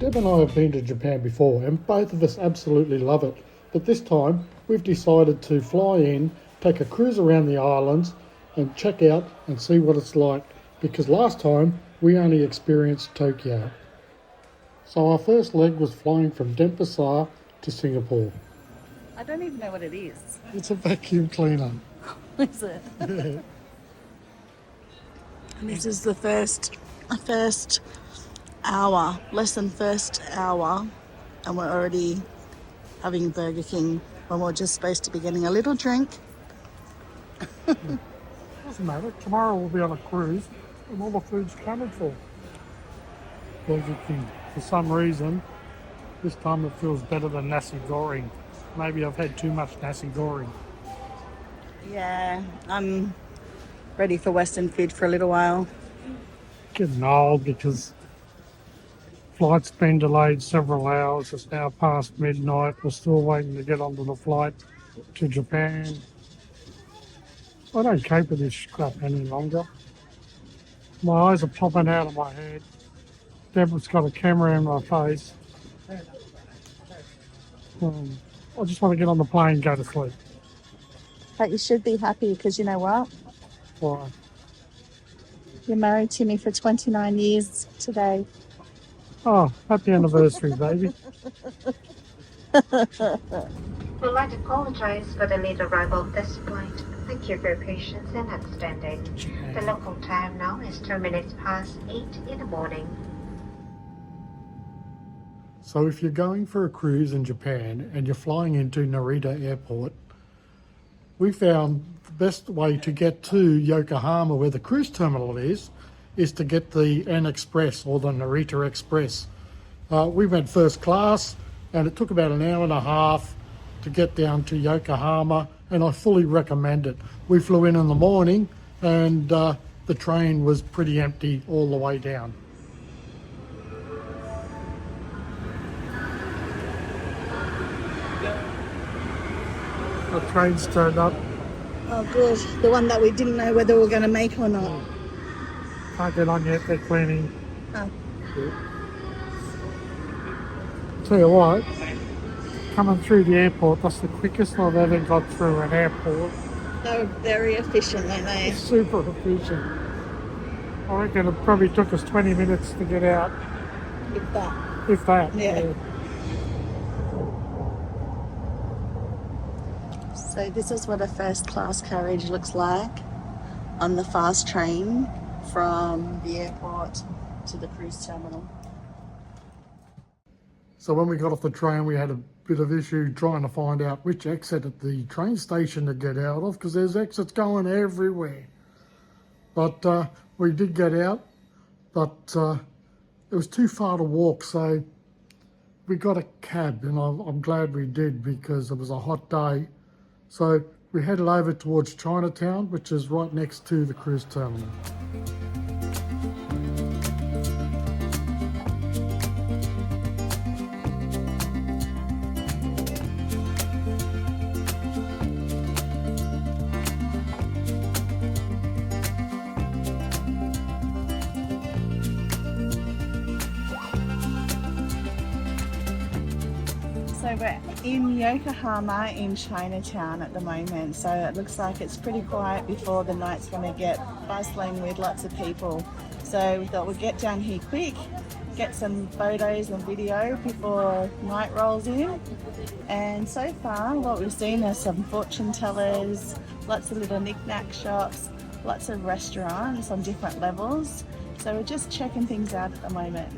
Deb and I have been to Japan before and both of us absolutely love it. But this time we've decided to fly in, take a cruise around the islands and check out and see what it's like, because last time we only experienced Tokyo. So our first leg was flying from Denpasar to Singapore. I don't even know what it is. It's a vacuum cleaner. Is it? Yeah. And this is the first hour, less than first hour, and we're already having Burger King when we're just supposed to be getting a little drink. Doesn't matter. Tomorrow we'll be on a cruise and all the food's coming for Burger King. For some reason, this time it feels better than nasi goreng. Maybe I've had too much nasi goreng. Yeah, I'm ready for Western food for a little while. Getting old because flight's been delayed several hours. It's now past midnight. We're still waiting to get onto the flight to Japan. I don't cope with this crap any longer. My eyes are popping out of my head. Deborah's got a camera in my face. I just want to get on the plane and go to sleep. But you should be happy because you know what? Why? You're married to me for 29 years today. Oh, happy anniversary, baby. We'd like to apologize for the late arrival of this flight. Thank you for your patience and understanding. The local time now is 2 minutes past 8 in the morning. So if you're going for a cruise in Japan and you're flying into Narita Airport, we found the best way to get to Yokohama, where the cruise terminal is to get the N Express or the Narita Express. We went first class and it took about an hour and a half to get down to Yokohama, and I fully recommend it. We flew in the morning and the train was pretty empty all the way down. The train's turned up. Oh, good. The one that we didn't know whether we were going to make or not. Can't get on yet, they're cleaning. Oh. Tell you what, coming through the airport, that's the quickest I've ever got through an airport. They were very efficient, weren't they? It's super efficient. I reckon it probably took us 20 minutes to get out, With that. if that. Yeah. So this is what a first class carriage looks like on the fast train from the airport to the cruise terminal. So when we got off the train, we had a bit of issue trying to find out which exit at the train station to get out of, because there's exits going everywhere. But we did get out, but it was too far to walk, so we got a cab, and I'm glad we did because it was a hot day. So we headed over towards Chinatown, which is right next to the cruise terminal. So we're in Yokohama in Chinatown at the moment, so it looks like it's pretty quiet before the night's going to get bustling with lots of people. So we thought we'd get down here quick, get some photos and video before night rolls in. And so far what we've seen are some fortune tellers, lots of little knick-knack shops, lots of restaurants on different levels. So we're just checking things out at the moment.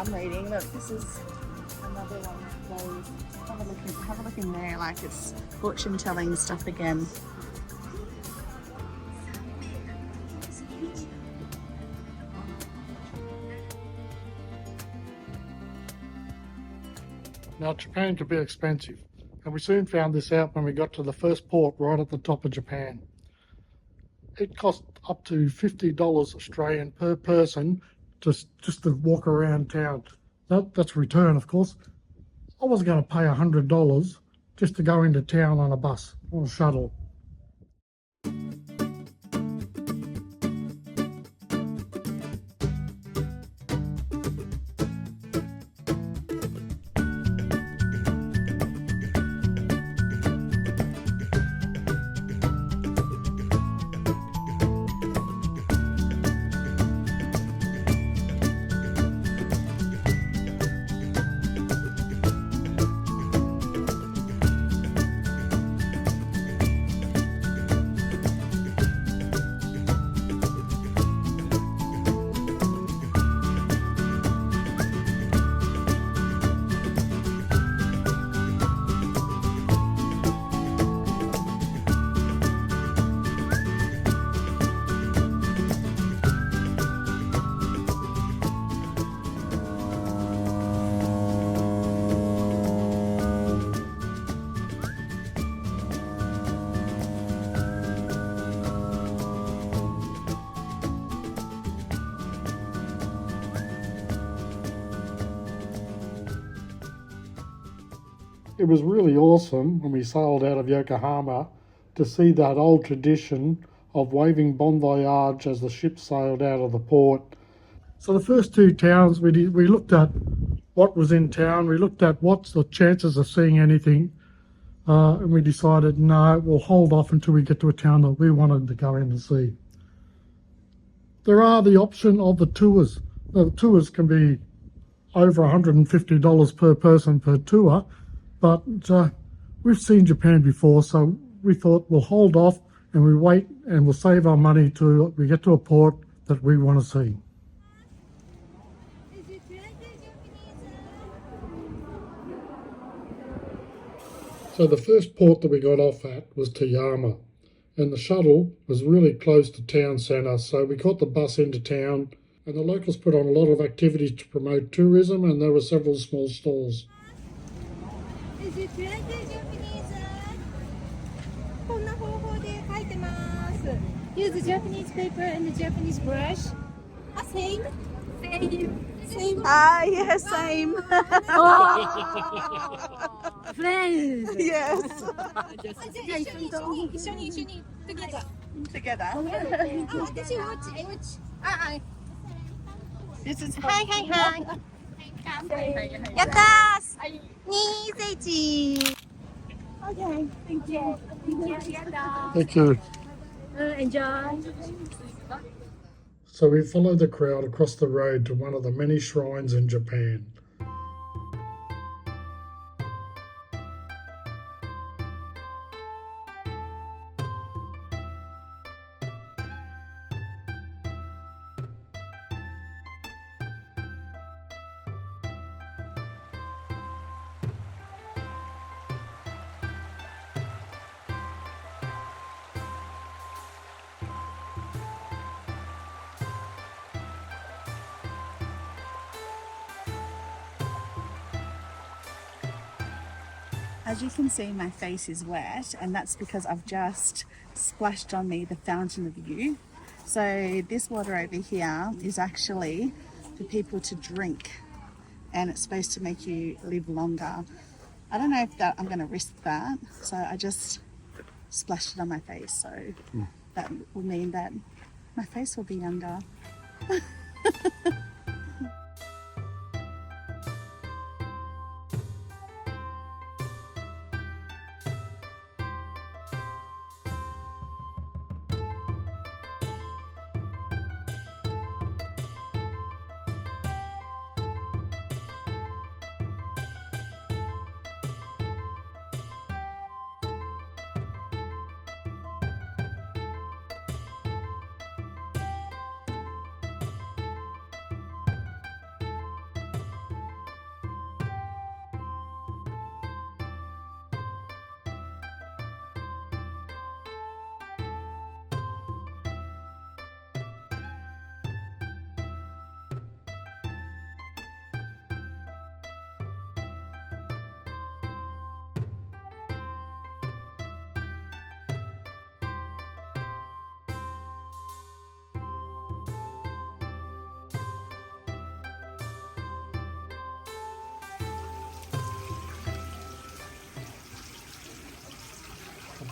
I'm reading. Look, this is another one of those. Have a look in there, like it's fortune telling stuff again. Now, Japan can be expensive, and we soon found this out when we got to the first port right at the top of Japan. It cost up to $50 Australian per person just to walk around town. That's return, of course. I was going to pay $100 just to go into town on a bus, on a shuttle. It was really awesome when we sailed out of Yokohama to see that old tradition of waving bon voyage as the ship sailed out of the port. So the first two towns we looked at what was in town, we looked at what's the chances of seeing anything, and we decided no, we'll hold off until we get to a town that we wanted to go in and see. There are the option of the tours. The tours can be over $150 per person per tour, but we've seen Japan before, so we thought we'll hold off and we wait and we'll save our money till we get to a port that we want to see. So the first port that we got off at was Toyama, and the shuttle was really close to town centre, so we got the bus into town, and the locals put on a lot of activities to promote tourism, and there were several small stalls. Use the Japanese paper and the Japanese brush. Same. Ah, yeah, same. Friends. Yes. Together. This is hi. Yatas. Okay, thank you. Thank you. Enjoy. So we followed the crowd across the road to one of the many shrines in Japan. As you can see, my face is wet, and that's because I've just splashed on me the Fountain of Youth. So this water over here is actually for people to drink, and it's supposed to make you live longer. I don't know if I'm going to risk that, so I just splashed it on my face. So that will mean that my face will be younger.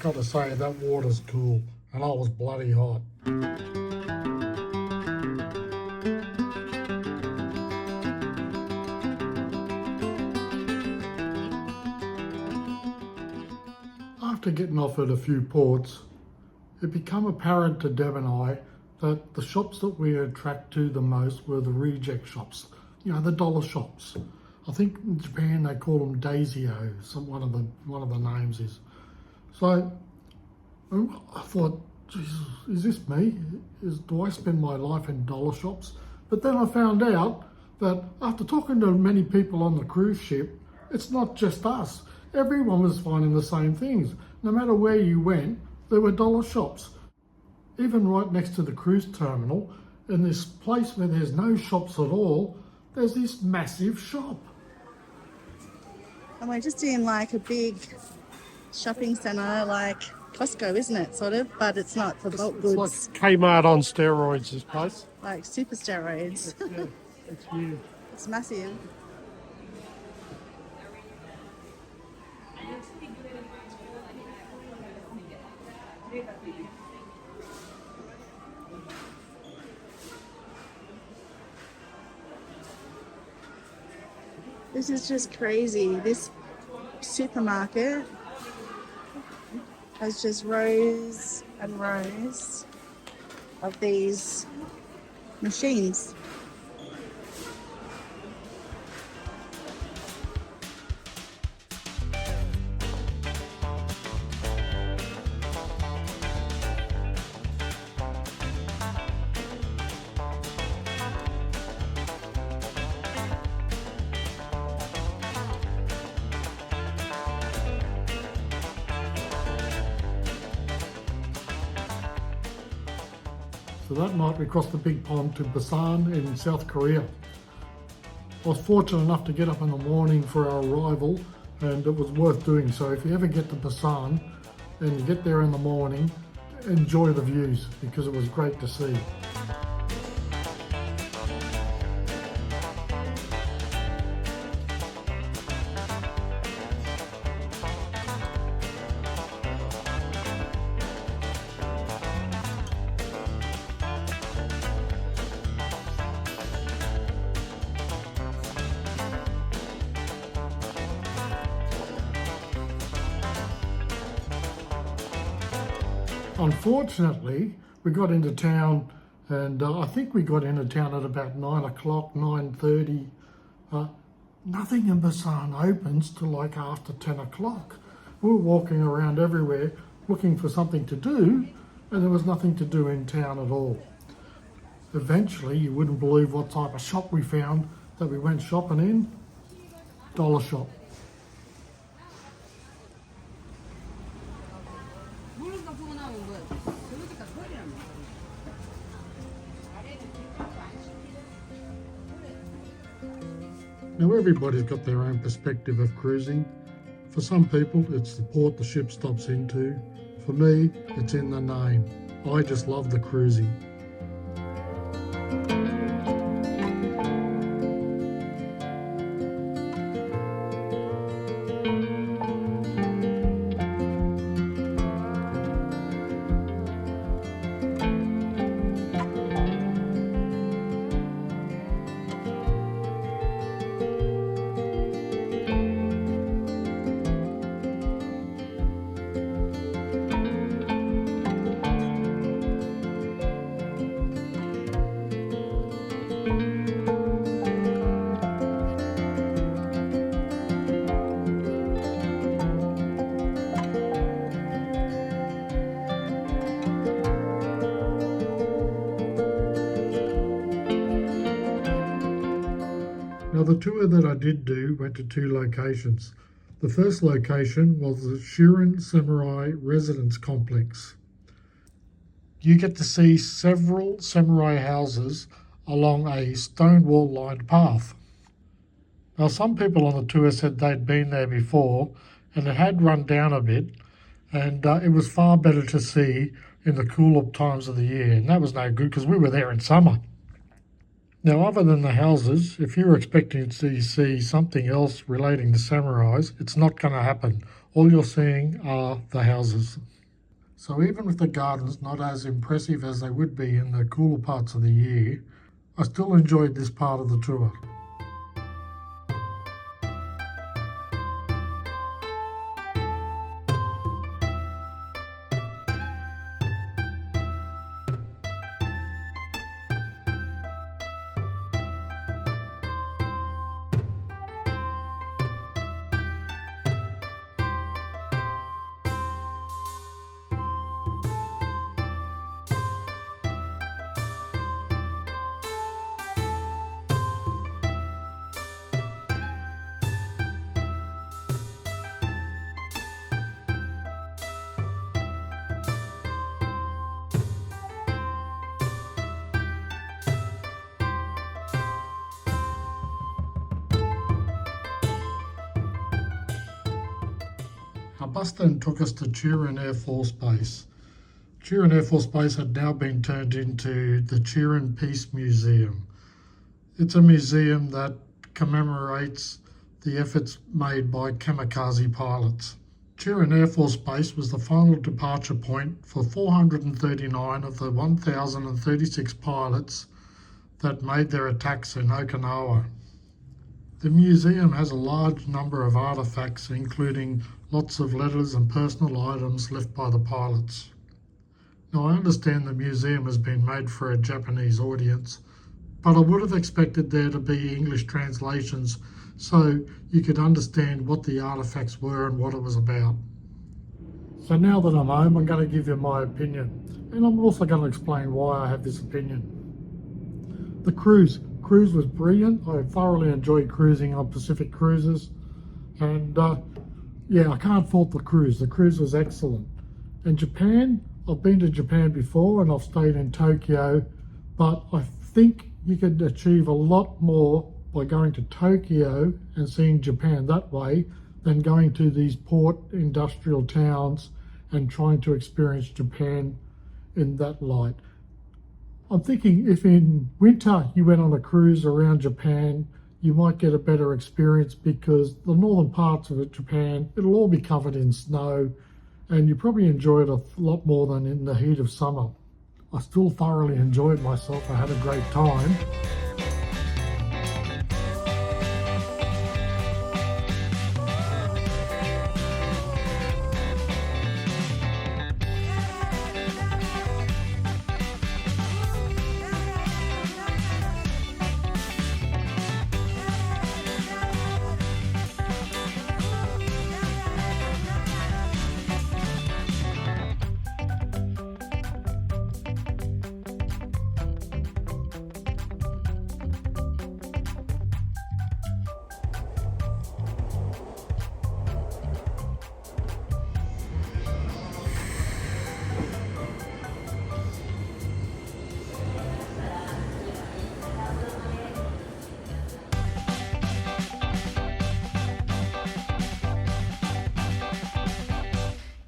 got to say, that water's cool, and I was bloody hot. After getting offered a few ports, it became apparent to Deb and I that the shops that we attract to the most were the reject shops, you know, the dollar shops. I think in Japan they call them Daisyo, one of the names is. So I thought, Jesus, is this me? Do I spend my life in dollar shops? But then I found out that after talking to many people on the cruise ship, it's not just us. Everyone was finding the same things. No matter where you went, there were dollar shops. Even right next to the cruise terminal, in this place where there's no shops at all, there's this massive shop. And we're just in like a big shopping centre, like Costco, isn't it, sort of? But it's not for bulk goods. It's like Kmart on steroids, this place. Like super steroids. Yeah, it's huge. It's massive. This is just crazy. This supermarket has just rows and rows of these machines. So that night we crossed the big pond to Busan in South Korea. I was fortunate enough to get up in the morning for our arrival, and it was worth doing. So if you ever get to Busan and you get there in the morning, enjoy the views because it was great to see. Unfortunately, we got into town, and I think we got into town at about 9 o'clock, 9:30. Nothing in Busan opens till like after 10 o'clock. We were walking around everywhere looking for something to do, and there was nothing to do in town at all. Eventually, you wouldn't believe what type of shop we found that we went shopping in. Dollar shop. Now everybody's got their own perspective of cruising. For some people it's the port the ship stops into. For me, it's in the name. I just love the cruising. Now the tour that I did do went to two locations. The first location was the Shirin Samurai Residence Complex. You get to see several samurai houses along a stone wall lined path. Now some people on the tour said they'd been there before and it had run down a bit, and it was far better to see in the cooler times of the year, and that was no good because we were there in summer. Now, other than the houses, if you're expecting to see something else relating to samurais, it's not going to happen. All you're seeing are the houses. So even with the gardens not as impressive as they would be in the cooler parts of the year, I still enjoyed this part of the tour. Our bus then took us to Turin Air Force Base. Turin Air Force Base had now been turned into the Turin Peace Museum. It's a museum that commemorates the efforts made by kamikaze pilots. Turin Air Force Base was the final departure point for 439 of the 1,036 pilots that made their attacks in Okinawa. The museum has a large number of artifacts, including lots of letters and personal items left by the pilots. Now, I understand the museum has been made for a Japanese audience, but I would have expected there to be English translations so you could understand what the artifacts were and what it was about. So now that I'm home, I'm going to give you my opinion, and I'm also going to explain why I have this opinion. The cruise was brilliant. I thoroughly enjoyed cruising on Pacific cruises, and yeah, I can't fault the cruise. The cruise was excellent. And Japan, I've been to Japan before and I've stayed in Tokyo, but I think you could achieve a lot more by going to Tokyo and seeing Japan that way than going to these port industrial towns and trying to experience Japan in that light. I'm thinking if in winter you went on a cruise around Japan, you might get a better experience because the northern parts of Japan, it'll all be covered in snow and you probably enjoy it a lot more than in the heat of summer. I still thoroughly enjoyed myself. I had a great time.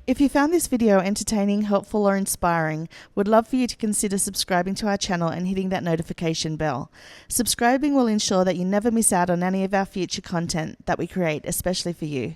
If you found this video entertaining, helpful or inspiring, we'd love for you to consider subscribing to our channel and hitting that notification bell. Subscribing will ensure that you never miss out on any of our future content that we create, especially for you.